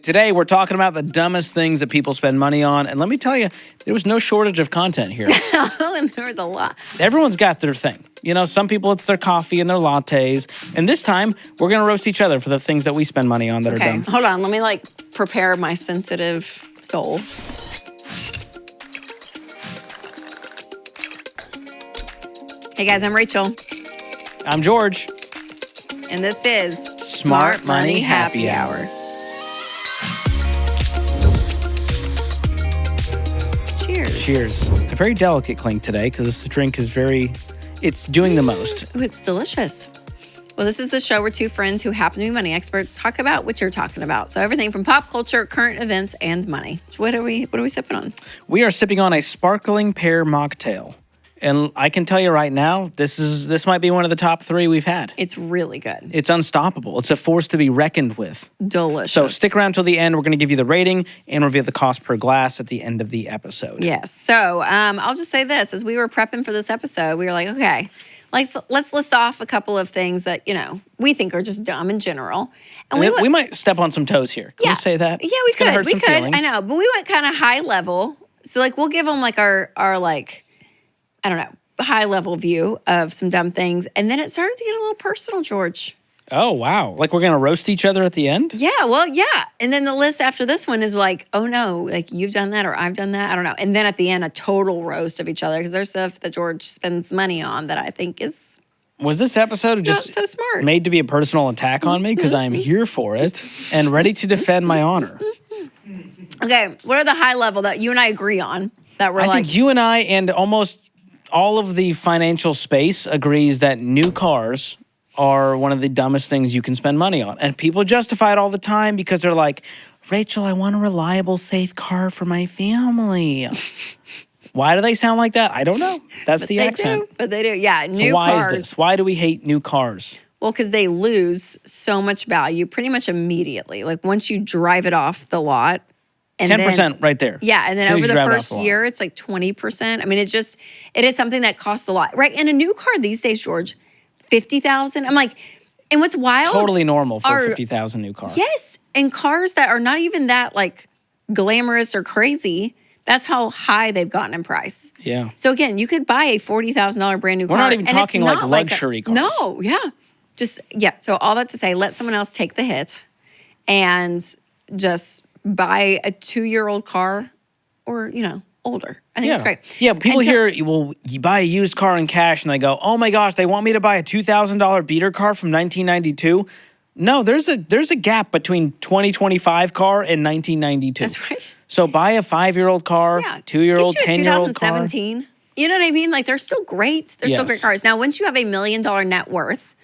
Today, we're talking about the dumbest things that people spend money on. And let me tell you, there was no shortage of content here. And there was a lot. Everyone's got their thing. You know, some people, it's their coffee and their lattes. And this time, we're going to roast each other for the things that we spend money on that are dumb. Hold on. Let me, prepare my sensitive soul. Hey, guys, I'm Rachel. I'm George. And this is Smart Money Happy Hour. Cheers. A very delicate clink today because this drink is it's doing the most. Ooh, it's delicious. Well, this is the show where two friends who happen to be money experts talk about what you're talking about. So everything from pop culture, current events, and money. What are we sipping on? We are sipping on a sparkling pear mocktail. And I can tell you right now, this might be one of the top 3 we've had. It's really good. It's unstoppable. It's a force to be reckoned with. Delicious. So stick around till the end. We're going to give you the rating and reveal the cost per glass at the end of the episode. Yes. So I'll just say this. As we were prepping for this episode, we were like, okay, let's list off a couple of things that, we think are just dumb in general. And we might step on some toes here. Can we say that? Yeah, we could. Hurt some feelings. I know. But we went kind of high level. So we'll give them our I don't know, high level view of some dumb things. And then it started to get a little personal, George. Oh, wow. We're going to roast each other at the end? Yeah, well, yeah. And then the list after this one is oh no, you've done that or I've done that. I don't know. And then at the end, a total roast of each other because there's stuff that George spends money on that I think is Was this episode just not so smart. Made to be a personal attack on me? Because I'm here for it and ready to defend my honor. Okay, what are the high level that you and I agree on that we're I think you and I and almost all of the financial space agrees that new cars are one of the dumbest things you can spend money on. And people justify it all the time because they're like, Rachel, I want a reliable, safe car for my family. Why do they sound like that? I don't know. That's the accent. But they do. Yeah, so new why cars. Is this? Why do we hate new cars? Well, because they lose so much value pretty much immediately. Once you drive it off the lot. And 10% right there. Yeah, and then over the first year, it's 20%. I mean, it is something that costs a lot, right? And a new car these days, George, $50,000. I'm like, and what's wild? Totally normal for a $50,000 new car. Yes, and cars that are not even that glamorous or crazy. That's how high they've gotten in price. Yeah. So again, you could buy a $40,000 brand new car. We're not even talking luxury cars. No, yeah. So all that to say, let someone else take the hit and just buy a 2-year-old car or, older. I think it's great. Yeah, people hear, you buy a used car in cash and they go, oh my gosh, they want me to buy a $2,000 beater car from 1992. No, there's a gap between 2025 car and 1992. That's right. So buy a 5-year-old car, 2-year-old, 10-year-old car. 2017. You know what I mean? They're still great. They're still great cars. Now, once you have $1 million net worth,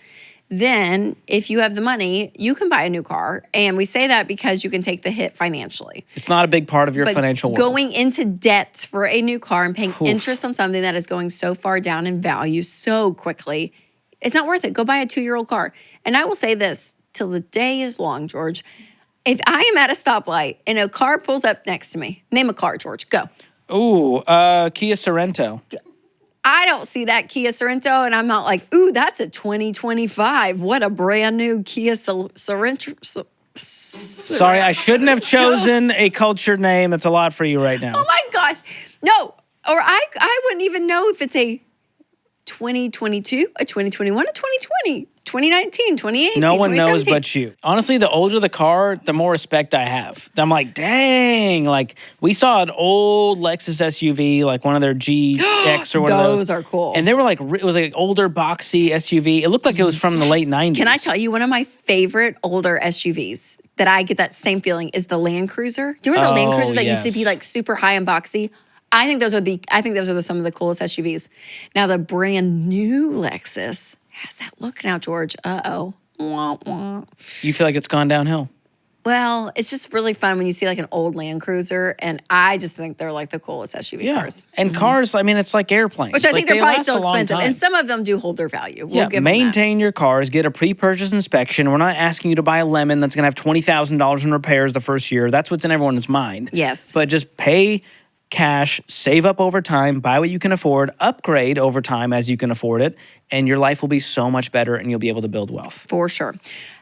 then if you have the money, you can buy a new car. And we say that because you can take the hit financially. It's not a big part of your financial world. Going into debt for a new car and paying interest on something that is going so far down in value so quickly, it's not worth it. Go buy a 2-year-old car. And I will say this till the day is long, George. If I am at a stoplight and a car pulls up next to me, name a car, George. Go. Ooh, Kia Sorento. I don't see that Kia Sorento, and I'm not ooh, that's a 2025. What a brand new Kia Sorento. Sorry, I shouldn't have chosen a cultured name. It's a lot for you right now. Oh my gosh. No, or I wouldn't even know if it's a 2022, a 2021, a 2020. 2019, 2018, no one knows 2017. but you. Honestly, the older the car, the more respect I have. I'm like, dang. We saw an old Lexus SUV, one of their GX or one of those. Those are cool. And they were it was older, boxy SUV. It looked like it was from the late 90s. Can I tell you, one of my favorite older SUVs that I get that same feeling is the Land Cruiser. Do you remember the Land Cruiser that used to be super high and boxy? I think those are some of the coolest SUVs. Now the brand new Lexus has that look now, George. Uh-oh. Wah, wah. You feel like it's gone downhill? Well, it's just really fun when you see an old Land Cruiser, and I just think they're the coolest SUV cars. And cars, it's like airplanes. Which I think they're probably still expensive, and some of them do hold their value. We'll give maintain your cars, get a pre-purchase inspection. We're not asking you to buy a lemon that's going to have $20,000 in repairs the first year. That's what's in everyone's mind. Yes. But just pay cash, save up over time, buy what you can afford, upgrade over time as you can afford it, and your life will be so much better and you'll be able to build wealth. For sure.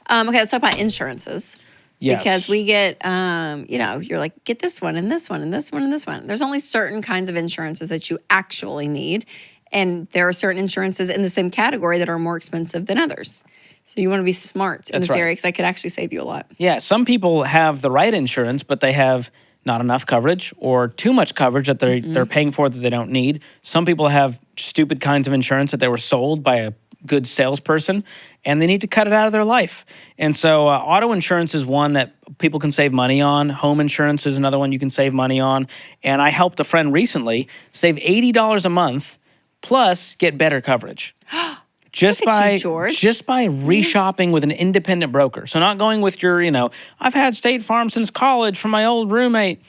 Okay, let's talk about insurances. Yes. Because we get, you're like, get this one and this one and this one and this one. There's only certain kinds of insurances that you actually need. And there are certain insurances in the same category that are more expensive than others. So you want to be smart in this area because I could actually save you a lot. Yeah, some people have the right insurance, but they have not enough coverage or too much coverage that they're paying for that they don't need. Some people have stupid kinds of insurance that they were sold by a good salesperson, and they need to cut it out of their life. And so auto insurance is one that people can save money on. Home insurance is another one you can save money on. And I helped a friend recently save $80 a month plus get better coverage. Just by reshopping with an independent broker. So not going with your, I've had State Farm since college from my old roommate.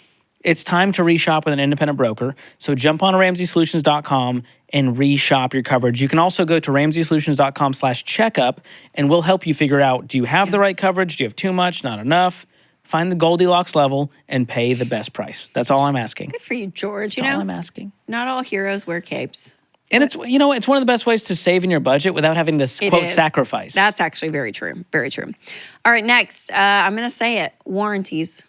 It's time to reshop with an independent broker. So jump on RamseySolutions.com and reshop your coverage. You can also go to RamseySolutions.com/checkup and we'll help you figure out, do you have the right coverage? Do you have too much, not enough? Find the Goldilocks level and pay the best price. That's all I'm asking. Good for you, George. That's all I'm asking. Not all heroes wear capes. And it's one of the best ways to save in your budget without having to, quote, sacrifice. That's actually very true. Very true. All right, next, I'm going to say it. Warranties.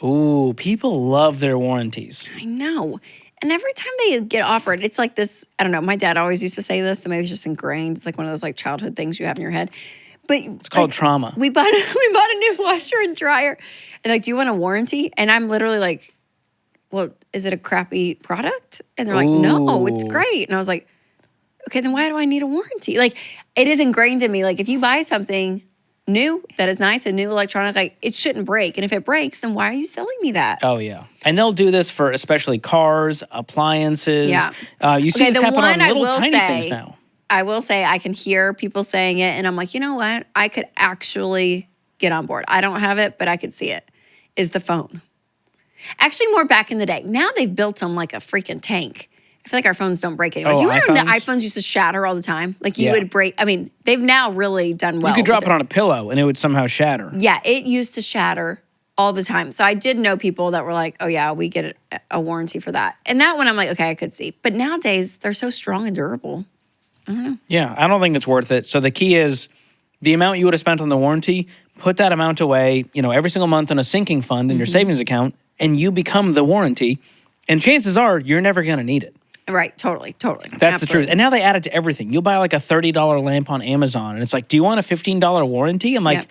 Ooh, people love their warranties. I know. And every time they get offered, it's like this, I don't know, my dad always used to say this, so maybe it's just ingrained. It's like one of those like childhood things you have in your head. But it's called trauma. We bought a new washer and dryer. And like, do you want a warranty? And I'm literally like, well, is it a crappy product? And they're like, no, it's great. And I was like, okay, then why do I need a warranty? Like, it is ingrained in me. Like, if you buy something new that is nice, a new electronic, like, it shouldn't break. And if it breaks, then why are you selling me that? Oh, yeah. And they'll do this for especially cars, appliances. Yeah. You see this happen on little tiny things now. I will say I can hear people saying it, and I'm like, you know what? I could actually get on board. I don't have it, but I could see it, is the phone. Actually, more back in the day. Now they've built them like a freaking tank. I feel like our phones don't break anymore. Do you remember the iPhones used to shatter all the time? Like you would break. I mean, they've now really done well. You could drop it on a pillow and it would somehow shatter. Yeah, it used to shatter all the time. So I did know people that were like, oh yeah, we get a warranty for that. And that one I'm like, okay, I could see. But nowadays, they're so strong and durable. I don't know. Yeah, I don't think it's worth it. So the key is the amount you would have spent on the warranty, put that amount away, every single month in a sinking fund in your savings account, and you become the warranty. And chances are you're never going to need it. Right, totally. That's the truth. And now they add it to everything. You'll buy like a $30 lamp on Amazon, and it's like, do you want a $15 warranty? I'm like,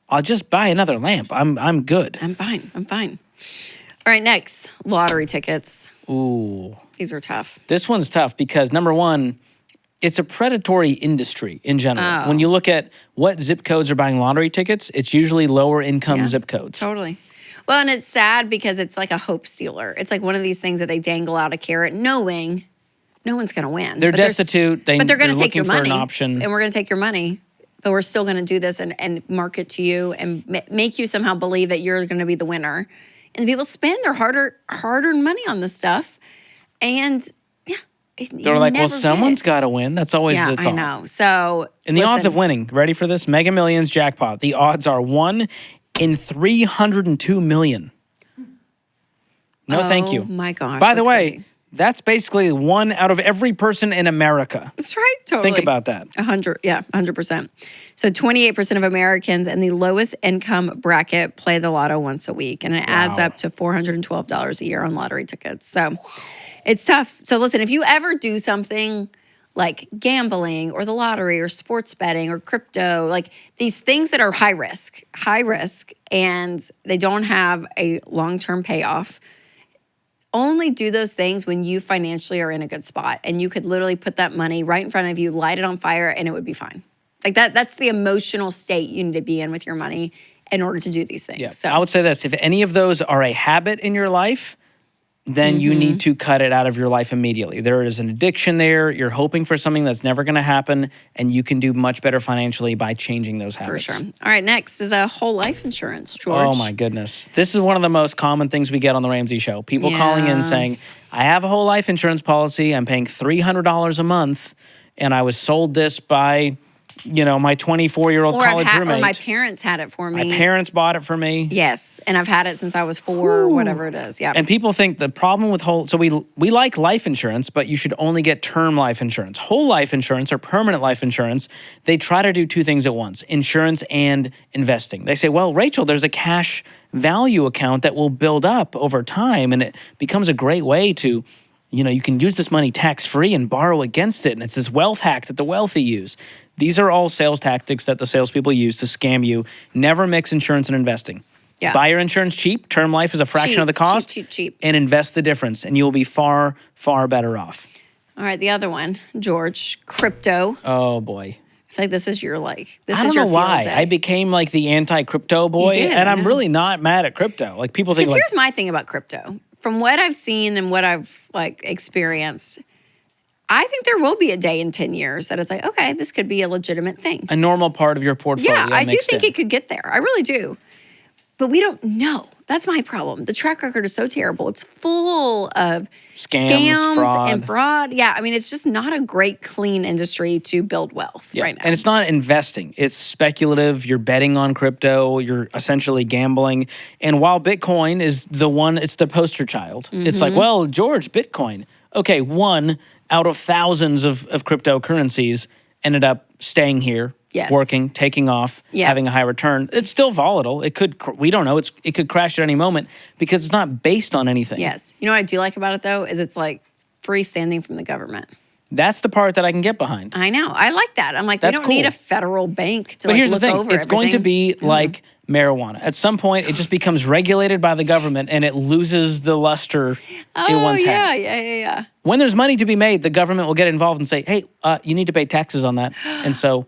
I'll just buy another lamp. I'm good. I'm fine. All right, next, lottery tickets. Ooh. These are tough. This one's tough because, number one, it's a predatory industry in general. Oh. When you look at what zip codes are buying lottery tickets, it's usually lower income zip codes. Totally. Well, and it's sad because it's like a hope stealer. It's like one of these things that they dangle out a carrot knowing no one's going to win. They're destitute. But they're going to take your money. For an option. And we're going to take your money. But we're still going to do this and market to you and make you somehow believe that you're going to be the winner. And people spend their hard-earned money on this stuff. And they're like, well, someone's got to win. That's always the thought. I know. So, and the odds of winning, ready for this? Mega Millions jackpot. The odds are 1 in 302 million. No, thank you. Oh my gosh. By the way, crazy. That's basically 1 out of every person in America. That's right. Totally. Think about that. 100%. So 28% of Americans in the lowest income bracket play the lotto once a week. And it adds up to $412 a year on lottery tickets. So it's tough. So listen, if you ever do something like gambling or the lottery or sports betting or crypto, like these things that are high risk, and they don't have a long-term payoff, only do those things when you financially are in a good spot and you could literally put that money right in front of you, light it on fire, and it would be fine. Like that's the emotional state you need to be in with your money in order to do these things. Yeah. So I would say this, if any of those are a habit in your life, then you need to cut it out of your life immediately. There is an addiction there. You're hoping for something that's never going to happen, and you can do much better financially by changing those habits. For sure. All right, next is a whole life insurance, George. Oh, my goodness. This is one of the most common things we get on the Ramsey Show. People calling in saying, I have a whole life insurance policy. I'm paying $300 a month, and I was sold this by my 24-year-old college roommate. Or my parents had it for me. My parents bought it for me. Yes, and I've had it since I was 4 or whatever it is. Yeah. And people think the problem with so we like life insurance, but you should only get term life insurance. Whole life insurance or permanent life insurance, they try to do two things at once, insurance and investing. They say, well, Rachel, there's a cash value account that will build up over time, and it becomes a great way to, you can use this money tax-free and borrow against it, and it's this wealth hack that the wealthy use. These are all sales tactics that the salespeople use to scam you. Never mix insurance and investing. Yeah. Buy your insurance cheap. Term life is a fraction of the cost. Cheap. And invest the difference, and you'll be far, far better off. All right, the other one, George, crypto. Oh, boy. I feel like this is your I don't know why. I became like the anti-crypto boy, and I'm really not mad at crypto. Like people think here's my thing about crypto. From what I've seen and what I've experienced, I think there will be a day in 10 years that it's like, okay, this could be a legitimate thing. A normal part of your portfolio. Yeah, I do think it could get there. I really do. But we don't know. That's my problem. The track record is so terrible. It's full of scams and fraud. Yeah, I mean, it's just not a great, clean industry to build wealth right now. And it's not investing. It's speculative. You're betting on crypto. You're essentially gambling. And while Bitcoin is it's the poster child. It's like, well, George, Bitcoin. Okay, one out of thousands of cryptocurrencies ended up staying here, working, taking off, having a high return. It's still volatile. We don't know. It could crash at any moment because it's not based on anything. Yes. You know what I do like about it, though, is it's like freestanding from the government. That's the part that I can get behind. I know. I like that. I'm like, we don't need a federal bank to look over everything. But here's the thing. It's going to be like marijuana. At some point, it just becomes regulated by the government and it loses the luster it once had. Yeah. When there's money to be made, the government will get involved and say, hey, you need to pay taxes on that. And so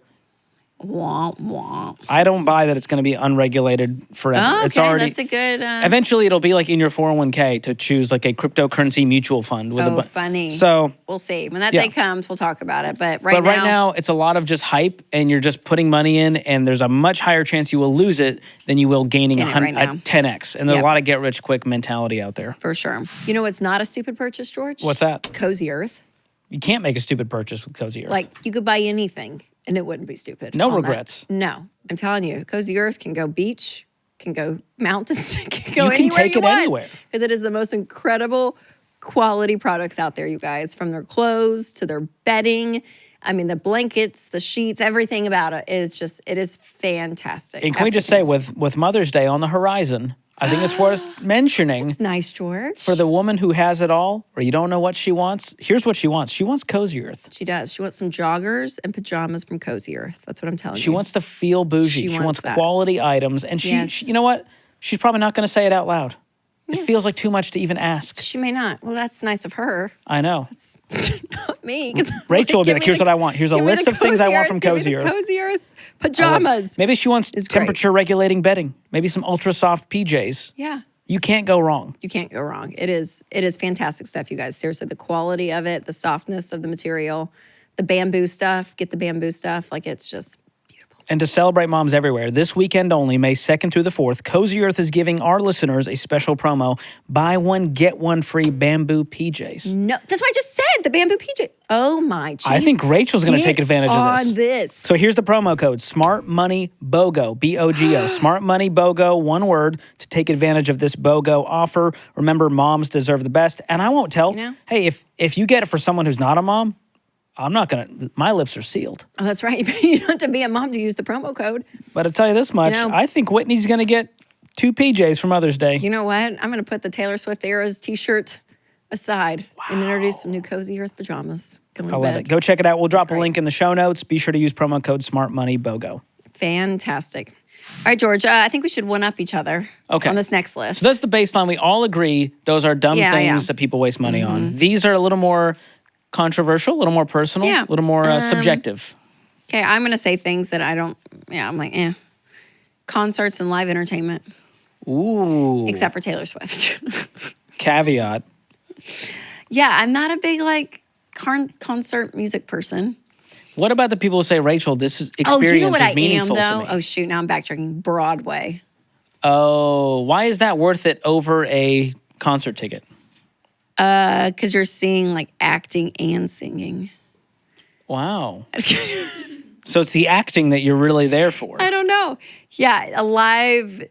womp, womp. I don't buy that it's going to be unregulated forever. Oh, okay, it's already, that's a good... Eventually, it'll be like in your 401k to choose like a cryptocurrency mutual fund. With funny. So we'll see. When that day comes, we'll talk about it. But right now, it's a lot of just hype, and you're just putting money in, and there's a much higher chance you will lose it than you will gaining a 10x. And there's a lot of get-rich-quick mentality out there. For sure. You know what's not a stupid purchase, George? What's that? Cozy Earth. You can't make a stupid purchase with Cozy Earth. Like, you could buy anything, and it wouldn't be stupid. No regrets. No. I'm telling you, Cozy Earth can go beach, can go mountains, can go anywhere you can take it anywhere. Because it is the most incredible quality products out there, you guys. From their clothes to their bedding. I mean, the blankets, the sheets, everything about it is it is fantastic. And can we just say, with Mother's Day on the horizon, I think it's worth mentioning. It's nice, George. For the woman who has it all, or you don't know what she wants, here's what she wants. She wants Cozy Earth. She does. She wants some joggers and pajamas from Cozy Earth. That's what I'm telling you. She wants to feel bougie. She wants quality items. And she, you know what? She's probably not going to say it out loud. It feels like too much to even ask. She may not. Well, that's nice of her. I know. That's not me. Rachel will be like, here's what I want. Here's a list of things I want from Cozy Earth. Cozy Earth pajamas. Maybe she wants temperature regulating bedding. Maybe some ultra soft PJs. Yeah. You can't go wrong. You can't go wrong. It is fantastic stuff, you guys. Seriously, the quality of it, the softness of the material, the bamboo stuff, get the bamboo stuff. Like, it's just beautiful. And to celebrate moms everywhere, this weekend only, May 2nd through the 4th, Cozy Earth is giving our listeners a special promo. Buy one, get one free bamboo PJs. No, that's what I just said, the bamboo PJ. Oh, my geez. I think Rachel's going to take advantage of this. So here's the promo code, Smart Money BOGO, B-O-G-O. Smart Money BOGO, one word, to take advantage of this BOGO offer. Remember, moms deserve the best. And I won't tell, hey, if you get it for someone who's not a mom, I'm not going to, my lips are sealed. Oh, that's right. You don't have to be a mom to use the promo code. But I'll tell you this much, I think Whitney's going to get 2 PJs for Mother's Day. You know what? I'm going to put the Taylor Swift Eras t-shirt aside and introduce some new Cozy Earth pajamas. I love it. Go check it out. We'll drop a link in the show notes. Be sure to use promo code SmartMoneyBOGO. Fantastic. All right, George, I think we should one-up each other on this next list. So that's the baseline. We all agree those are dumb things that people waste money on. These are a little more controversial, a little more personal, a little more subjective. Okay, I'm going to say things that I don't, I'm like, Concerts and live entertainment. Ooh. Except for Taylor Swift. Caveat. Yeah, I'm not a big, concert music person. What about the people who say, Rachel, this experience is meaningful to me? Oh, shoot, now I'm backtracking. Broadway. Oh, why is that worth it over a concert ticket? Because you're seeing, acting and singing. Wow. So it's the acting that you're really there for. I don't know. Yeah, a live,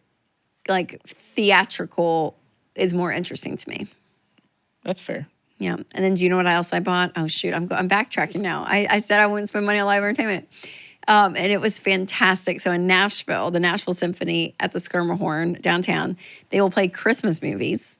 like theatrical is more interesting to me. That's fair. Yeah. And then do you know what else I bought? Oh, shoot. I'm backtracking now. I said I wouldn't spend money on live entertainment. And it was fantastic. So in Nashville, the Nashville Symphony at the Skirmahorn downtown, they will play Christmas movies.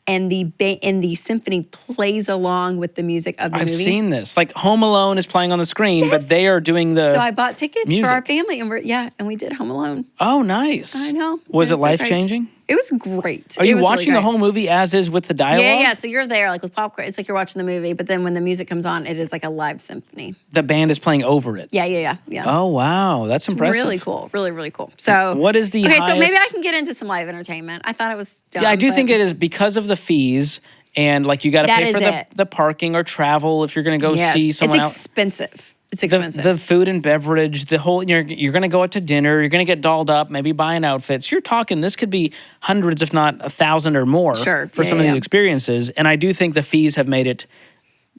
And the symphony plays along with the music of the movie. I've seen this. Like Home Alone is playing on the screen, but they are doing the So I bought tickets music. for our family, and we did Home Alone. Oh, nice. I know. Was it so great. life-changing? It was great. Are you was watching really the whole movie as is with the dialogue? Yeah. So you're there, like with popcorn. It's like you're watching the movie, but then when the music comes on, it is like a live symphony. The band is playing over it. Yeah. Oh, wow. That's impressive. Really cool. Really, really cool. So what is the highest... so maybe I can get into some live entertainment. I thought it was dumb. Yeah, I do think it is because of the fees and like you got to pay for is the parking or travel if you're going to go see someone else. It's expensive. It's expensive. The food and beverage, the whole, you're going to go out to dinner, you're going to get dolled up, maybe buy an outfit. So you're talking, this could be hundreds, if not 1,000 or more for some of these experiences. And I do think the fees have made it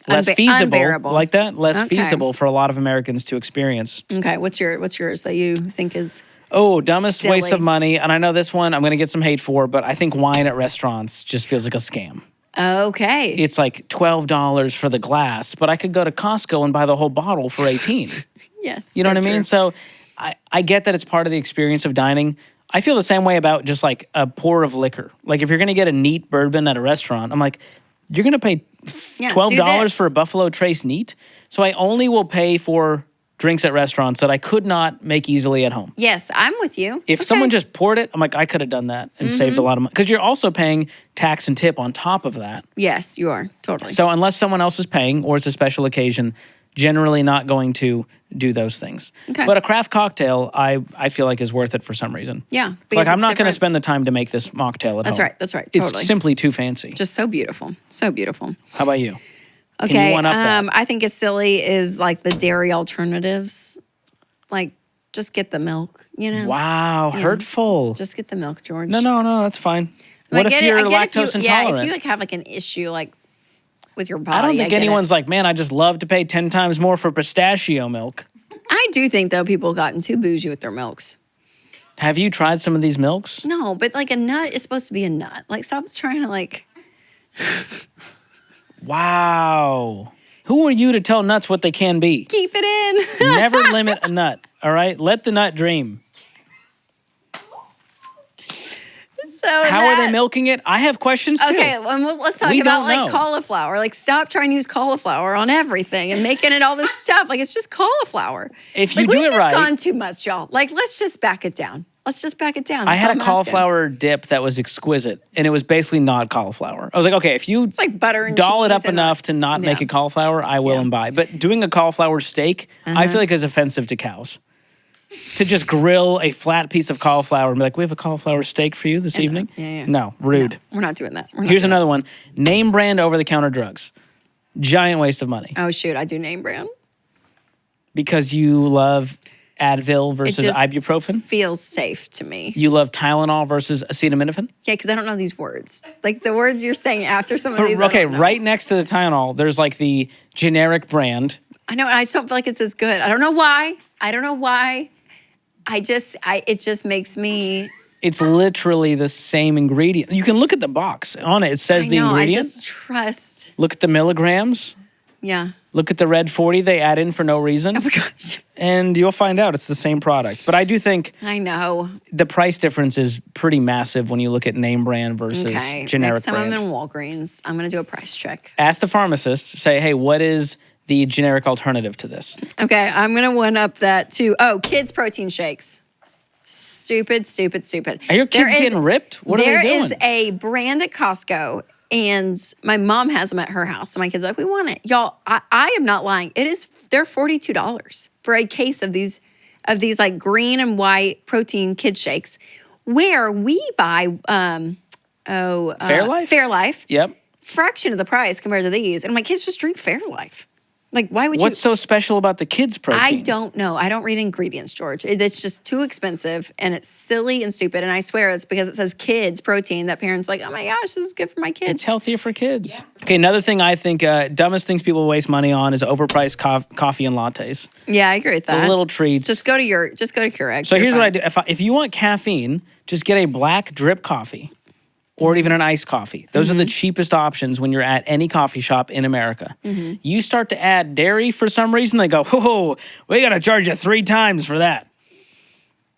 less feasible unbearable. Like that, less feasible for a lot of Americans to experience. Okay, what's yours that you think is dumbest silly? waste of money. And I know this one I'm going to get some hate for, but I think wine at restaurants just feels like a scam. Okay. It's like $12 for the glass, but I could go to Costco and buy the whole bottle for $18. Yes. You know what I mean? So I get that it's part of the experience of dining. I feel the same way about just like a pour of liquor. Like if you're going to get a neat bourbon at a restaurant, I'm like, you're going to pay $12 for a Buffalo Trace neat? So I only will pay for drinks at restaurants that I could not make easily at home. Yes, I'm with you. If someone just poured it, I'm like, I could have done that and saved a lot of money. Because you're also paying tax and tip on top of that. Yes, you are. Totally. So unless someone else is paying or it's a special occasion, generally not going to do those things. Okay. But a craft cocktail, I feel like is worth it for some reason. Yeah. Like I'm not going to spend the time to make this mocktail at home. That's right. Totally. It's simply too fancy. Just so beautiful. So beautiful. How about you? Okay. Can you one up that? I think it's silly is like the dairy alternatives. Like, just get the milk, you know? Wow, hurtful. Just get the milk, George. No, that's fine. What if you're lactose intolerant? Yeah, if you like have like an issue like with your body. I don't think anyone's like, man, I just love to pay 10 times more for pistachio milk. I do think though people have gotten too bougie with their milks. Have you tried some of these milks? No, but like a nut is supposed to be a nut. Like stop trying to like. Wow. Who are you to tell nuts what they can be? Keep it in. Never limit a nut, all right? Let the nut dream. How are they milking it? I have questions too. Okay, well, let's talk about like cauliflower. Like stop trying to use cauliflower on everything and making it all this stuff. Like it's just cauliflower. If you do it right. We've just gone too much, y'all. Like let's just back it down. I had a cauliflower dip that was exquisite, and it was basically not cauliflower. I was like, okay, if you it's like butter and doll it cheese up enough to not make it cauliflower, I will imbibe. But doing a cauliflower steak, I feel like is offensive to cows. To just grill a flat piece of cauliflower and be like, we have a cauliflower steak for you this evening? Yeah. No, rude. No, we're not doing that. Here's another one. Name brand over-the-counter drugs. Giant waste of money. Oh, shoot, I do name brand. Because you love Advil versus ibuprofen? Feels safe to me. You love Tylenol versus acetaminophen? Yeah, because I don't know these words. Like the words you're saying after some of these. Okay, right next to the Tylenol, there's like the generic brand. I know, and I just don't feel like it's as good. I don't know why. It just makes me. It's literally the same ingredient. You can look at the box on it. It says the ingredient. I just trust. Look at the milligrams. Yeah. Look at the red 40 they add in for no reason. Oh my gosh. And you'll find out it's the same product. But I do think I know the price difference is pretty massive when you look at name brand versus generic next time brand. I'm in Walgreens, I'm going to do a price check. Ask the pharmacist, say, hey, what is the generic alternative to this? Okay, I'm going to one up that too. Oh, kids protein shakes. Stupid. Are your kids getting ripped? What are they doing? There is a brand at Costco, and my mom has them at her house. So my kids are like, we want it. Y'all, I am not lying. They're $42 for a case of these like green and white protein kid shakes, where we buy Fairlife? Fairlife. Yep. Fraction of the price compared to these. And my kids just drink Fairlife. Like, why would What's so special about the kids' protein? I don't know. I don't read ingredients, George. It's just too expensive and it's silly and stupid. And I swear it's because it says kids protein that parents are like, oh my gosh, this is good for my kids. It's healthier for kids. Yeah. Okay, another thing I think, dumbest things people waste money on is overpriced coffee and lattes. Yeah, I agree with that. The little treats. Just go to Keurig. So here's what I do. If you want caffeine, just get a black drip coffee. Or even an iced coffee. Those are the cheapest options when you're at any coffee shop in America. You start to add dairy for some reason, they go, whoa, we got to charge you 3 times for that.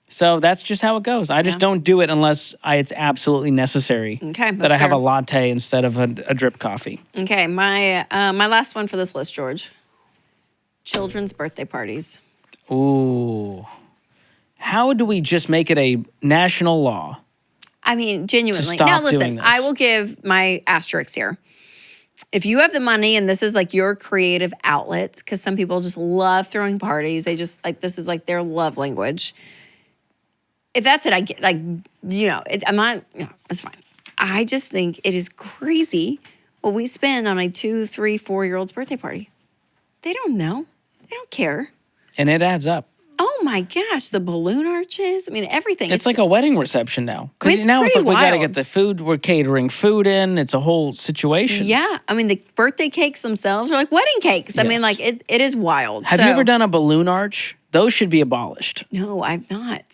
So that's just how it goes. I just don't do it unless it's absolutely necessary that I have a latte instead of a drip coffee. Okay, my last one for this list, George. Children's birthday parties. Ooh. How do we just make it a national law? I mean, genuinely. Now, listen, I will give my asterisks here. If you have the money and this is like your creative outlet, because some people just love throwing parties, they just like, this is like their love language. If that's it, I get, like, I'm not, it's fine. I just think it is crazy what we spend on a 2, 3, 4-year-old's birthday party. They don't know. They don't care. And it adds up. Oh my gosh, the balloon arches. I mean, everything. It's like a wedding reception now. Because now it's like we got to get the food. We're catering food in. It's a whole situation. Yeah. I mean, the birthday cakes themselves are like wedding cakes. Yes. I mean, like it is wild. Have you ever done a balloon arch? Those should be abolished. No, I've not.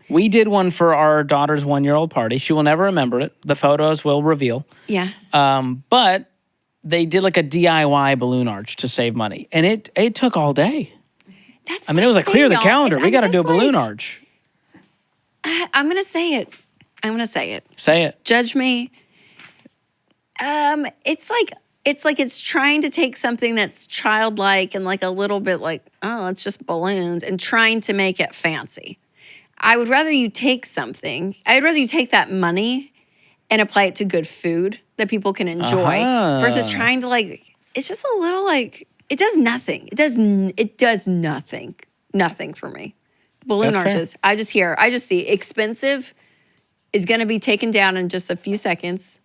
We did one for our daughter's 1-year-old party. She will never remember it. The photos will reveal. Yeah. But they did like a DIY balloon arch to save money. And it took all day. That's it was like, clear the calendar. We got to do a balloon arch. I'm going to say it. Say it. Judge me. It's like it's trying to take something that's childlike and like a little bit like, oh, it's just balloons and trying to make it fancy. I would rather you take that money and apply it to good food that people can enjoy versus trying to like, it's just a little like, it does nothing. It does nothing for me. Balloon arches. Fair. I just see expensive is going to be taken down in just a few seconds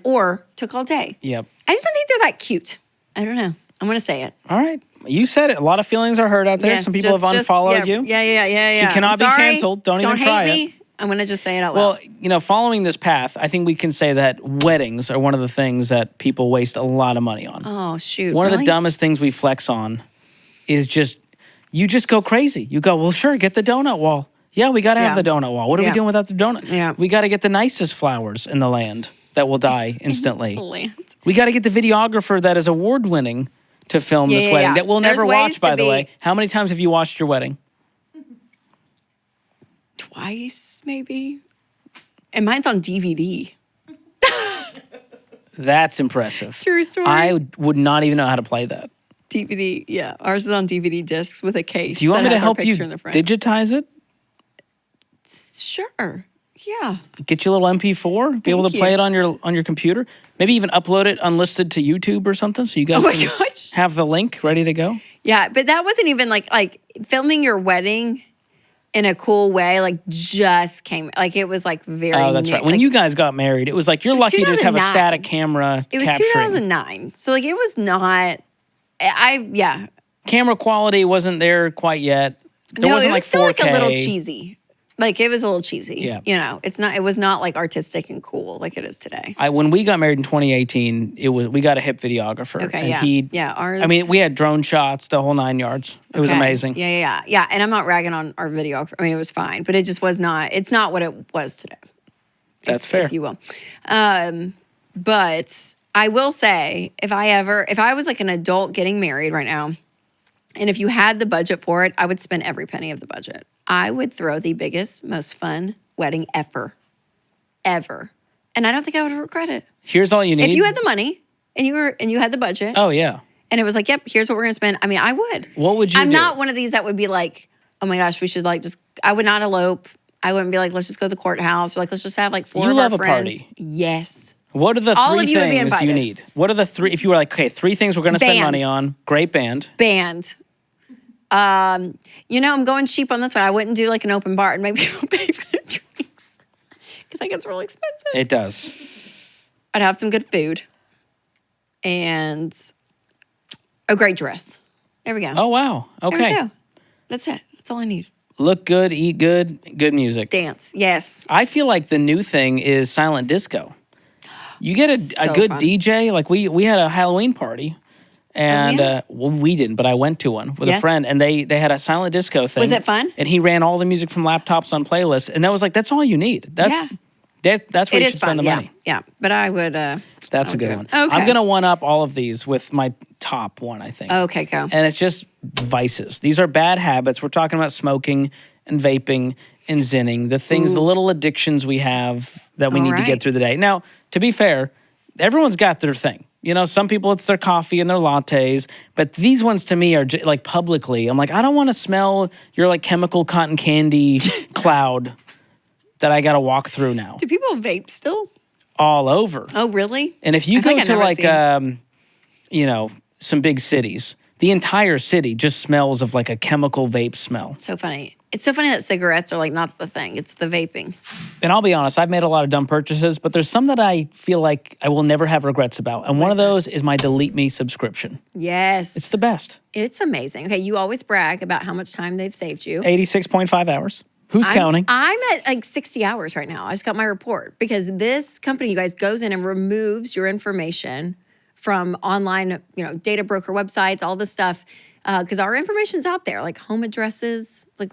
or took all day. Yep. I just don't think they're that cute. I don't know. I'm going to say it. All right. You said it. A lot of feelings are hurt out there. Yes, some people have unfollowed you. Yeah. She cannot be canceled. Don't even try it. I'm going to just say it out loud. Well, following this path, I think we can say that weddings are one of the things that people waste a lot of money on. Oh, shoot. One of the dumbest things we flex on is you just go crazy. You go, well, sure, get the donut wall. Yeah, we got to have the donut wall. What are we doing without the donut? Yeah. We got to get the nicest flowers in the land that will die instantly. We got to get the videographer that is award-winning to film this wedding that we'll never watch, by the way. How many times have you watched your wedding? Twice, maybe. And mine's on DVD. That's impressive. True story. I would not even know how to play that. DVD, yeah. Ours is on DVD discs with a case. Do you want me to help you digitize it? Sure. Yeah. Get you a little MP4, be able to play it on your computer. Maybe even upload it unlisted to YouTube or something so you guys can have the link ready to go. Yeah, but that wasn't even like filming your wedding in a cool way, like just came, like it was like very Oh, that's right. When you guys got married, it was like you're lucky to just have a static camera It was capturing. 2009. So like it was not, Camera quality wasn't there quite yet. There wasn't it was like 4K. Still like a little cheesy. Like it was a little cheesy. Yeah. It was not like artistic and cool like it is today. When we got married in 2018, we got a hip videographer. Okay, and ours. I mean, we had drone shots, the whole 9 yards. It was amazing. Yeah. And I'm not ragging on our videographer. I mean, it was fine, but it just was not, it's not what it was today. That's fair. If you will. But I will say, if I was like an adult getting married right now, and if you had the budget for it, I would spend every penny of the budget. I would throw the biggest, most fun wedding ever. And I don't think I would regret it. Here's all you need. If you had the money and you had the budget. Oh, yeah. And it was like, yep, here's what we're going to spend. I mean, I would. What would you do? I'm not one of these that would be like, oh my gosh, we should like I would not elope. I wouldn't be like, let's just go to the courthouse. Or like, let's just have like 4 of our friends. You love a party. Yes. What are the three things you need? What are the 3, if you were like, okay, 3 things we're going to spend money on. Great band. I'm going cheap on this one. I wouldn't do like an open bar and make people pay for their drinks because that gets really expensive. It does. I'd have some good food. and a great dress. There we go. Oh, wow. There we Okay. go. That's it. That's all I need. Look good, eat good, good music. Dance. Yes. I feel like the new thing is silent disco. You get a So good fun. DJ. Like we had a Halloween party. And yeah? well, we didn't, but I went to one with a Yes. friend, and they had a silent disco thing. Was it fun? And he ran all the music from laptops on playlists, and that was like, that's all you need. That's that's where It you is should fun. spend the money. Yeah. But I would. That's I a would good do it. one. Okay. I'm gonna one up all of these with my top one, I think. Okay, go. And it's just vices. These are bad habits. We're talking about smoking and vaping and zinning, the things, the little addictions we have that we All need to get right. through the day. Now, to be fair, everyone's got their thing. You know, some people it's their coffee and their lattes, but these ones to me are like publicly. I'm like, I don't want to smell your like chemical cotton candy cloud that I got to walk through now. Do people vape still? All over. Oh, really? And if you I go think I to never like, seen- you know, some big cities, the entire city just smells of like a chemical vape smell. So funny. It's so funny that cigarettes are like not the thing. It's the vaping. And I'll be honest, I've made a lot of dumb purchases, but there's some that I feel like I will never have regrets about. And one of those is my Delete Me subscription. Yes. It's the best. It's amazing. Okay, you always brag about how much time they've saved you. 86.5 hours. Who's counting? I'm at like 60 hours right now. I just got my report because this company, you guys, goes in and removes your information from online, you know, data broker websites, all this stuff, because our information's out there, like home addresses, like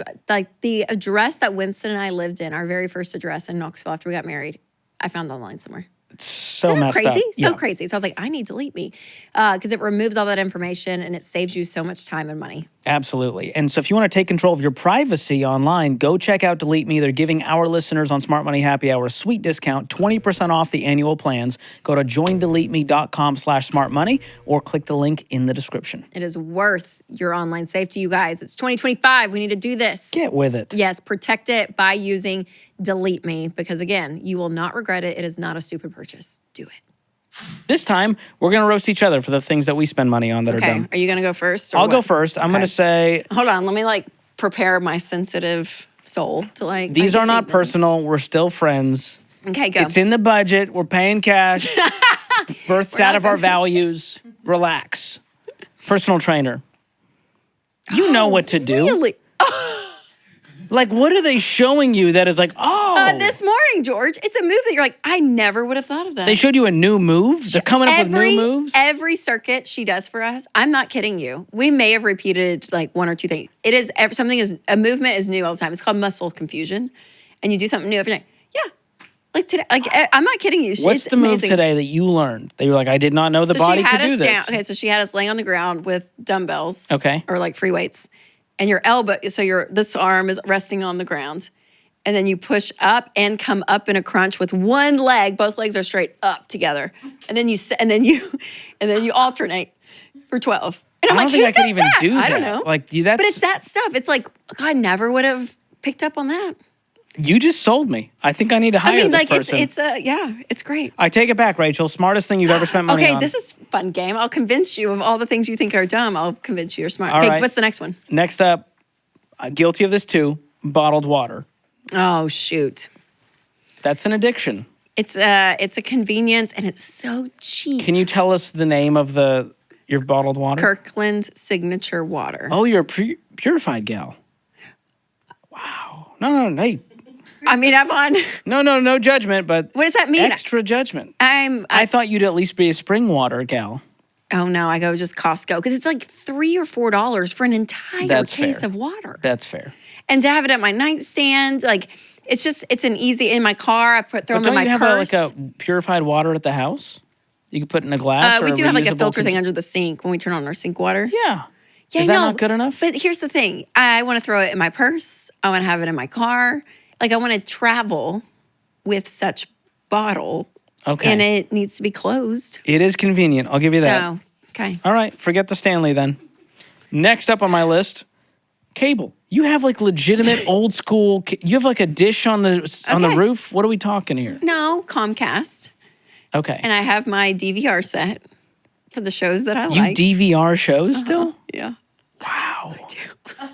the address that Winston and I lived in, our very first address in Knoxville after we got married. I found online somewhere. So Isn't that messed crazy? up. So Yeah. crazy. So I was like, I need to Delete Me because it removes all that information and it saves you so much time and money. Absolutely. And so if you want to take control of your privacy online, go check out Delete Me. They're giving our listeners on Smart Money Happy Hour a sweet discount, 20% off the annual plans. Go to joindeleteme.com/smartmoney or click the link in the description. It is worth your online safety, you guys. It's 2025. We need to do this. Get with it. Yes, protect it by using Delete Me because, again, you will not regret it. It is not a stupid purchase. Do it. This time, we're going to roast each other for the things that we spend money on that are Okay. dumb. Are you going to go first? or I'll go what? first. I'm Okay. going to say Hold on. Let me prepare my sensitive soul to these are not containment. personal. We're still friends. Okay, go. It's in the budget. We're paying cash. Birthed out not of our friends. values. Relax. Personal trainer. You know what to do. Really? Like, what are they showing you that is like, oh, This morning, George, it's a move that you're like, I never would have thought of that. they showed you a new move? They're coming up with new moves? Every circuit she does for us, I'm not kidding you. We may have repeated like one or two things. It is a movement is new all the time. It's called muscle confusion, and you do something new every day. Yeah, like today. Like I'm not kidding you. What's It's the move amazing. today that you learned? That you were like, I did not know the So body she had could do us this. down. Okay, so she had us laying on the ground with dumbbells. Okay. Or like free weights, and your elbow. So this arm is resting on the ground. And then you push up and come up in a crunch with one leg. Both legs are straight up together, and then you alternate for 12. And I'm I don't like, think who I could does even that? do that. I don't know. Like, that's, But it's that stuff. It's like I never would have picked up on that. you just sold me. I think I need to hire I mean, this like person. it's great. I take it back, Rachel. Smartest thing you've ever spent money Okay, on. this is a fun game. I'll convince you of all the things you think are dumb. I'll convince you you're smart. All Okay, right. what's the next one? Next up, guilty of this too, bottled water. Oh shoot. That's an addiction. It's a convenience and it's so cheap. Can you tell us the name of your bottled water? Kirkland Signature Water. Oh, you're a purified gal. Wow. No, hey. I mean, I'm on. No judgment, but What does that mean? extra judgment. I I thought you'd at least be a spring water gal. oh no, I go just Costco because it's like $3 or $4 for an entire That's case fair. of water. That's fair. And to have it at my nightstand, like it's an easy in my car. I throw But them in don't my you have purse. like a purified water at the house? You can put in a glass. We or do have like a reusable filter thing container? under the sink when we turn on our sink water. Yeah. Yeah, Is I that know, not good enough? But here's the thing: I want to throw it in my purse. I want to have it in my car. Like I want to travel with such bottle, Okay. and it needs to be closed. It is convenient. I'll give you that. So okay. All right. Forget the Stanley then. Next up on my list, cable. You have like legitimate old school. You have like a dish on the Okay. roof. What are we talking here? No, Comcast. Okay. And I have my DVR set for the shows that I You like. DVR shows still? Yeah. Wow. I do.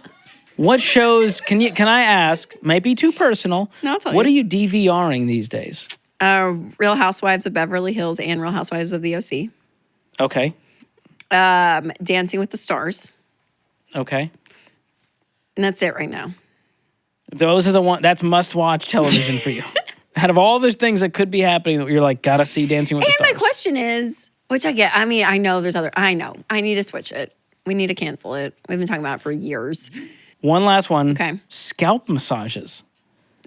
What shows can I ask? Might be too personal. No, I'll tell What you. are you DVRing these days? Real Housewives of Beverly Hills and Real Housewives of the OC. Okay. Dancing with the Stars. Okay. And that's it right now. Those are the one that's must-watch television for you. Out of all those things that could be happening, that you're like, gotta see Dancing with the Stars. And my question is, which I get. I mean, I know there's other. I know. I need to switch it. We need to cancel it. We've been talking about it for years. One last one. Okay. Scalp massages.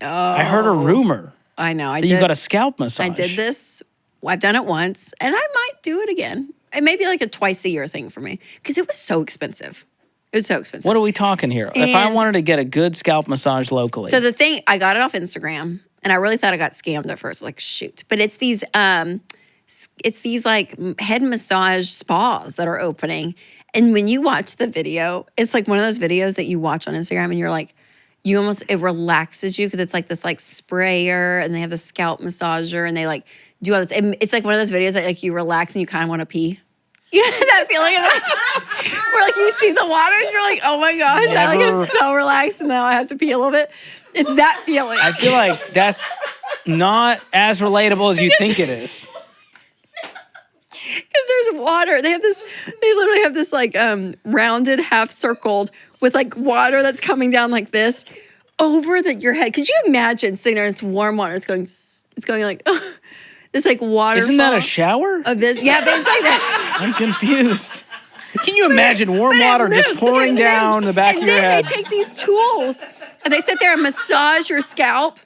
Oh, I heard a rumor I know. I that did. you got a scalp massage. I did this. I've done it once, and I might do it again. It may be like a twice a year thing for me because it was so expensive. It was so expensive. What are we talking here? If I wanted to get a good scalp massage locally. So the thing, I got it off Instagram, and I really thought I got scammed at first. Like, shoot. But it's these like head massage spas that are opening. And when you watch the video, it's like one of those videos that you watch on Instagram and you're like, it relaxes you because it's like this like sprayer and they have the scalp massager and they like do all this. It's like one of those videos that like you relax and you kind of want to pee. You know that feeling where like you see the water and you're like, oh my gosh, I like am so relaxed and now I have to pee a little bit. It's that feeling. I feel like that's not as relatable as you think it is. Because there's water. They literally have this like rounded, half circled with like water that's coming down like this over your head. Could you imagine sitting there and it's warm water? It's going like, this like water. Isn't that a shower? Of this. Yeah, but it's like that. I'm confused. Can you imagine warm water just pouring down the back of your head? And then they take these tools and they sit there and massage your scalp.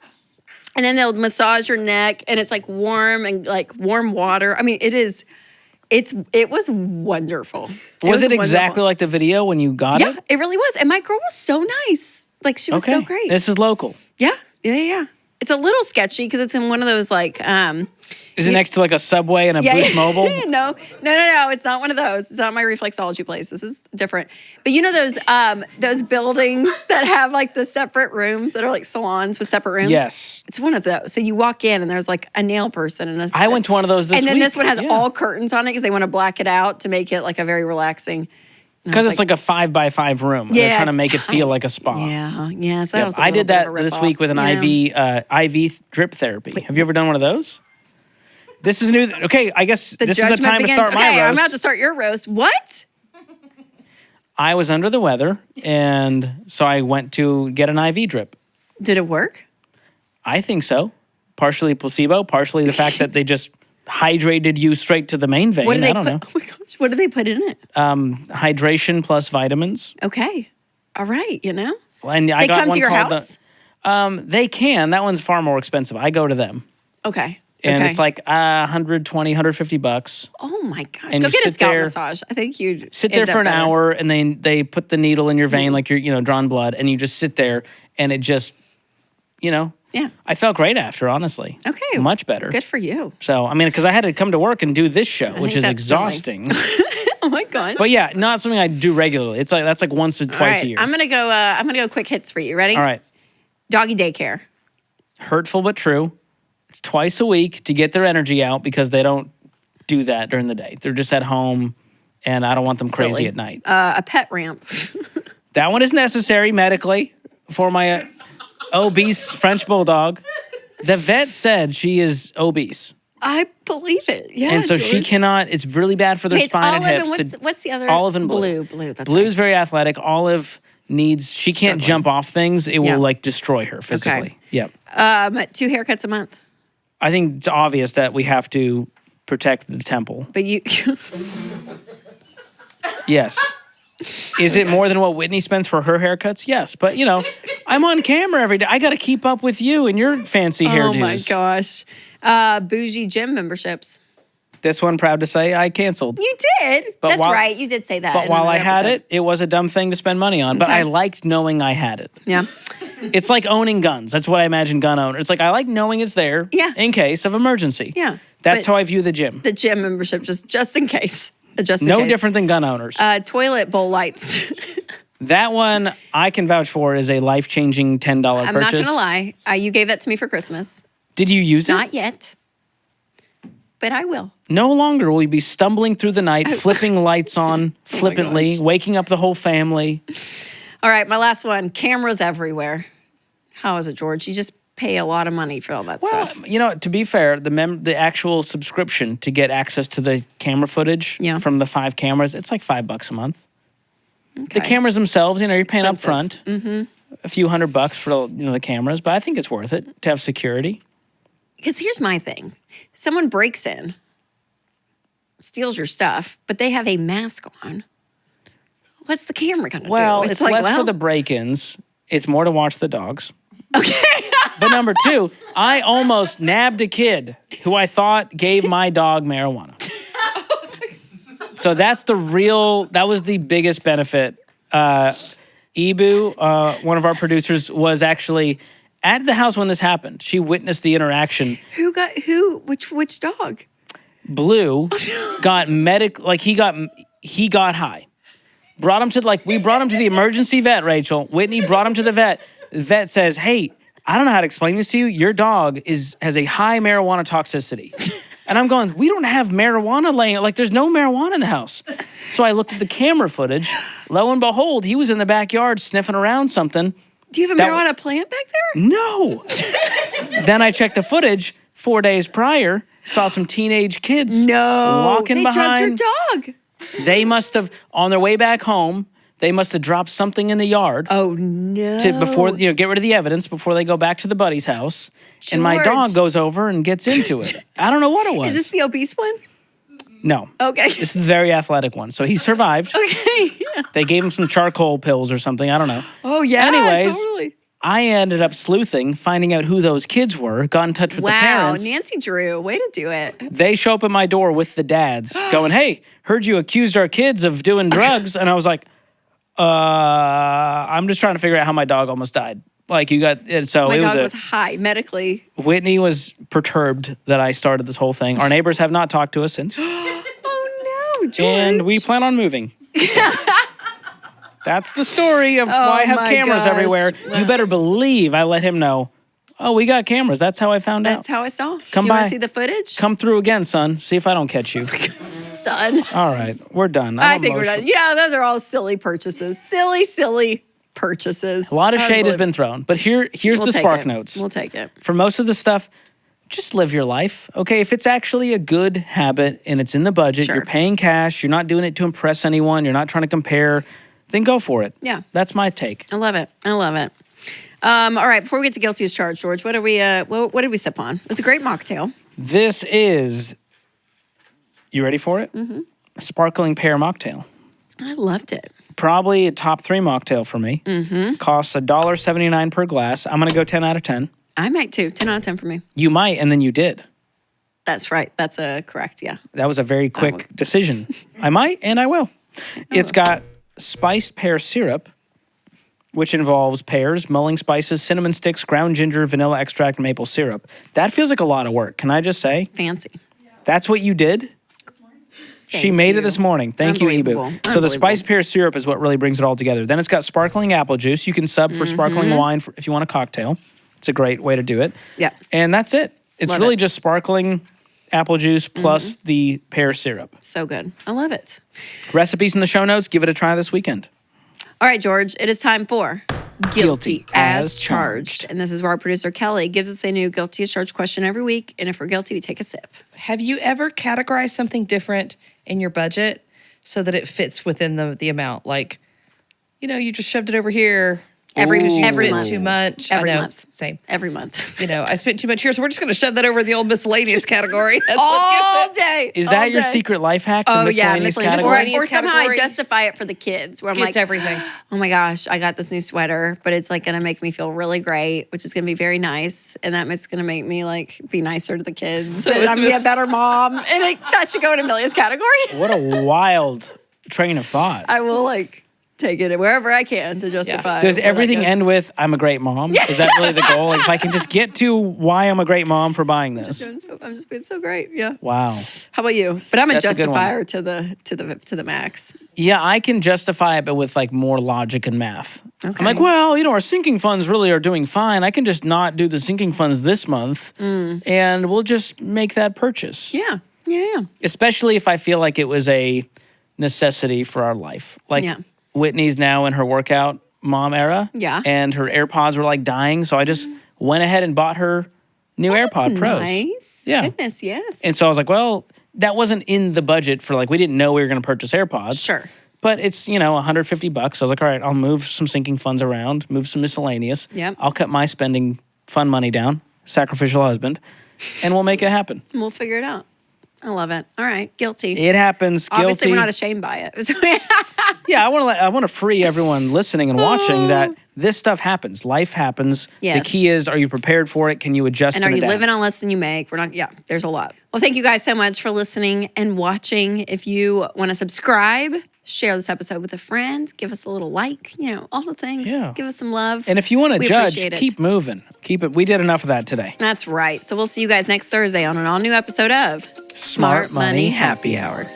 And then they'll massage your neck and it's like warm and like warm water. I mean, it was wonderful. Was it exactly like the video when you got it? Yeah, it really was. And my girl was so nice. Like, she was so great. This is local. Yeah. It's a little sketchy because it's in one of those like Is it next to like a Subway and a Boost Mobile? No. It's not one of those. It's not my reflexology place. This is different. But you know those buildings that have like the separate rooms that are like salons with separate rooms? Yes. It's one of those. So you walk in and there's like a nail person and I went to one of those this week. And then this one has all curtains on it because they want to black it out to make it like a very relaxing. Because it's like a 5x5 room. Yeah, they're trying to make it feel like a spa. Yeah. So that was I did that this week with an IV drip therapy. Have you ever done one of those? This is new. Okay, I guess this is the time to start my roast. I'm about to start your roast. What? I was under the weather, and so I went to get an IV drip. Did it work? I think so. Partially placebo, partially the fact that they just hydrated you straight to the main vein. I don't know. Oh my gosh, what do they put in it? Hydration plus vitamins. Okay. All right, And I they got come one to your called house? They can. That one's far more expensive. I go to them. Okay. And it's like $120, $150. Oh my gosh. And Go you get a sit scalp there- massage. I think you'd Sit there end up for an better. hour, and then they put the needle in your vein like you're drawn blood, and you just sit there, and it just, Yeah. I felt great after, honestly. Okay. Much better. Good for you. So, I mean, because I had to come to work and do this show, which is think that's silly. exhausting. Oh my gosh. But yeah, not something I do regularly. It's like that's like once or All twice right, a year. I'm gonna go quick hits for you. Ready? All right. Doggy daycare. Hurtful but true. It's twice a week to get their energy out because they don't do that during the day. They're just at home, and I don't want them crazy Silly. at night. A pet ramp. That one is necessary medically for my obese French bulldog. The vet said she is obese. I believe it. Yeah. And so she George. cannot, it's really bad for their Okay, it's spine and Olive hips. what's the other? Olive and blue. Blue. That's Blue's right. very athletic. Olive needs, she can't Struggling. jump off things. It Yeah. will like destroy her physically. Yep. 2 haircuts a month. I think it's obvious that we have to protect the temple. But you. Yes. Is it more than what Whitney spends for her haircuts? Yes. But, I'm on camera every day. I got to keep up with you and your fancy hairdos. Oh my gosh. Bougie gym memberships. This one, proud to say, I canceled. You did. That's right. You did say that. But in while I another had episode. it was a dumb thing to spend money on. But Okay. I liked knowing I had it. Yeah. It's like owning guns. That's what I imagine gun owner. It's like I like knowing it's there in case of emergency. Yeah. That's But how I view the gym. The gym membership, just in case. Just in No case. different than gun owners. Toilet bowl lights. That one I can vouch for is a life-changing $10 I'm purchase. not going to lie. You gave that to me for Christmas. Did you use it? Not yet. But I will. No longer will you be stumbling through the night, flipping lights on flippantly, gosh. waking up the whole family. All right, my last one. Cameras everywhere. How is it, George? You just pay a lot of money for all that Well, stuff. you know, to be fair, the actual subscription to get access to the camera footage from the 5 cameras, it's like $5 a month. Okay. The cameras themselves, you know, you're paying up front. A few $100 for the cameras, but I think it's worth it to have security. Because here's my thing. Someone breaks in, steals your stuff, but they have a mask on. What's the camera going to do? Well, it's like, less for the break-ins. It's more to watch the dogs. Okay. But number 2, I almost nabbed a kid who I thought gave my dog marijuana. So that was the biggest benefit. Ibu, one of our producers, was actually at the house when this happened. She witnessed the interaction. Which dog? Blue got he got high. Brought him to we brought him to the emergency vet, Rachel. Whitney brought him to the vet. The vet says, "Hey, I don't know how to explain this to you. Your dog has a high marijuana toxicity." And I'm going, we don't have marijuana laying, there's no marijuana in the house. So I looked at the camera footage. Lo and behold, he was in the backyard sniffing around something. Do you have a marijuana plant back there? No. Then I checked the footage 4 days prior, saw some teenage kids walking behind. They drugged your dog. They must have, on their way back home, they must have dropped something in the yard. Oh, no. Before, get rid of the evidence before they go back to the buddy's house. George. And my dog goes over and gets into it. I don't know what it was. Is this the obese one? No. Okay. This is the very athletic one. So he survived. Okay. They gave him some charcoal pills or something. I don't know. Oh, yeah. Anyways, totally. I ended up sleuthing, finding out who those kids were, got in touch with the parents. Wow, Nancy Drew, way to do it. They show up at my door with the dads going, "Hey, heard you accused our kids of doing drugs." And I was like, I'm just trying to figure out how my dog almost died. You got it. So my it dog was high medically. Whitney was perturbed that I started this whole thing. Our neighbors have not talked to us since. Oh no, George. And we plan on moving. That's the story of why I have cameras everywhere. Wow. You better believe I let him know. Oh, we got cameras. That's how I found out. That's how I saw. Come you by. Want to see the footage? Come through again, son. See if I don't catch you. Son. All right, we're done. I think we're done. Yeah, those are all silly purchases. Silly purchases. A lot of shade has been thrown, but here's the spark notes. We'll take it. For most of the stuff, just live your life. Okay, if it's actually a good habit and it's in the budget, you're paying cash, you're not doing it to impress anyone, you're not trying to compare, then go for it. Yeah. That's my take. I love it. All right, before we get to guilty as charged, George, what did we sip on? It was a great mocktail. This is, you ready for it? Mm-hmm. A sparkling pear mocktail. I loved it. Probably a top 3 mocktail for me. Mm-hmm. Costs $1.79 per glass. I'm going to go 10 out of 10. I might too. 10 out of 10 for me. You might, and then you did. That's right. That's correct, yeah. That was a very quick decision. I might, and I will. It's got spiced pear syrup, which involves pears, mulling spices, cinnamon sticks, ground ginger, vanilla extract, and maple syrup. That feels like a lot of work. Can I just say? Fancy. That's what you did? She made it this morning. Thank you, Ibu. So the spiced pear syrup is what really brings it all together. Then it's got sparkling apple juice. You can sub for sparkling wine if you want a cocktail. It's a great way to do it. Yeah. And that's it. It's really just sparkling apple juice plus the pear syrup. So good. I love it. Recipes in the show notes. Give it a try this weekend. All right, George, it is time for Guilty as Charged. And this is where our producer, Kelly, gives us a new Guilty as Charged question every week. And if we're guilty, we take a sip. Have you ever categorized something different in your budget so that it fits within the amount? You just shoved it over here. Every spent month. Too much. Every I know. month. Same. Every month. I spent too much here, so we're just going to shove that over in the old miscellaneous category. That's all day. Is that your secret life hack? The miscellaneous category? Or somehow I justify it for the kids. Where I'm kids everything. Oh my gosh, I got this new sweater, but it's going to make me feel really great, which is going to be very nice, and that's going to make me be nicer to the kids. So I'm going to be a better mom, and that should go in Amelia's category. What a wild train of thought. I will take it wherever I can to justify. Does everything end with "I'm a great mom"? Is that really the goal? If I can just get to why I'm a great mom for buying this. I'm just being so great. Yeah. Wow. How about you? But I'm a justifier to the max. Yeah, I can justify it, but with more logic and math. Okay. I'm our sinking funds really are doing fine. I can just not do the sinking funds this month, and we'll just make that purchase. Yeah. Especially if I feel like it was a necessity for our life. Whitney's now in her workout mom era. Yeah. And her AirPods were dying. So I just went ahead and bought her new AirPod Pros. Nice. Yeah. Goodness, yes. And so I was like, well, that wasn't in the budget for we didn't know we were going to purchase AirPods. Sure. But it's, $150. I was like, all right, I'll move some sinking funds around, move some miscellaneous. Yep. I'll cut my spending fun money down, sacrificial husband, and we'll make it happen. We'll figure it out. I love it. All right, guilty. It happens. Obviously, guilty. we're not ashamed by it. Yeah, I want to free everyone listening and watching that this stuff happens. Life happens. Yes. The key is, are you prepared for it? Can you adjust And and are you adapt? living on less than you make? There's a lot. Well, thank you guys so much for listening and watching. If you want to subscribe, share this episode with a friend, give us a little like, all the things. Yeah. Give us some love. And if you want to We judge, appreciate it. keep moving. Keep it. We did enough of that today. That's right. So we'll see you guys next Thursday on an all new episode of Smart Money Happy Hour.